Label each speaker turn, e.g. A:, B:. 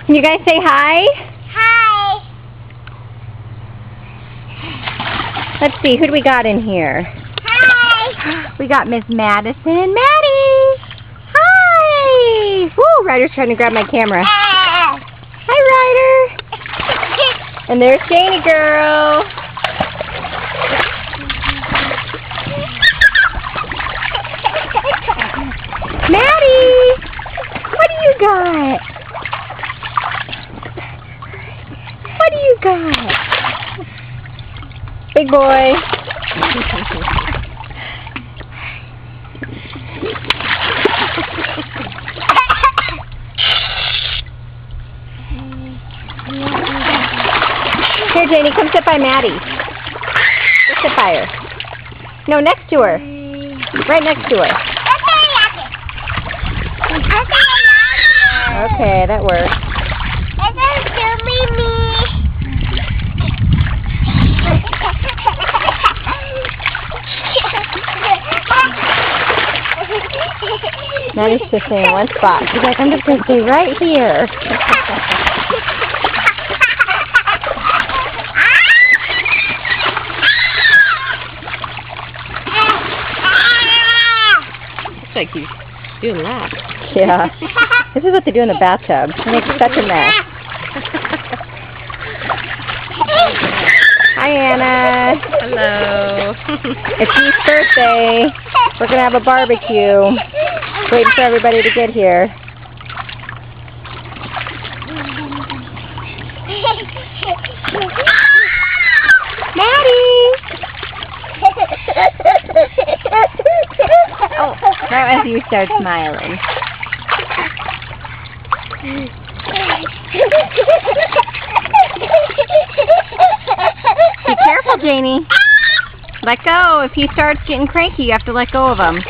A: Can you guys say hi?
B: Hi.
A: Let's see, who do we got in here?
B: Hi.
A: We got Miss Madison. Maddie! Hi! Woo, Ryder's trying to grab my camera. Hi, Ryder! And there's Janie girl. Maddie! What do you got? What do you got? Big boy. Here, Janie, come sit by Maddie. Just sit by her. No, next to her. Right next to her. Okay, that works. Maddie's just staying in one spot. She's like, I'm just going to stay right here. Looks like he's doing laps. Yeah. This is what they do in the bathtub. They make such a mess. Hi, Anna.
C: Hello.
A: It's Eve's birthday. We're going to have a barbecue. Waiting for everybody to get here. Maddie! Oh, right as you start smiling. Be careful, Janie. Let go. If he starts getting cranky, you have to let go of him.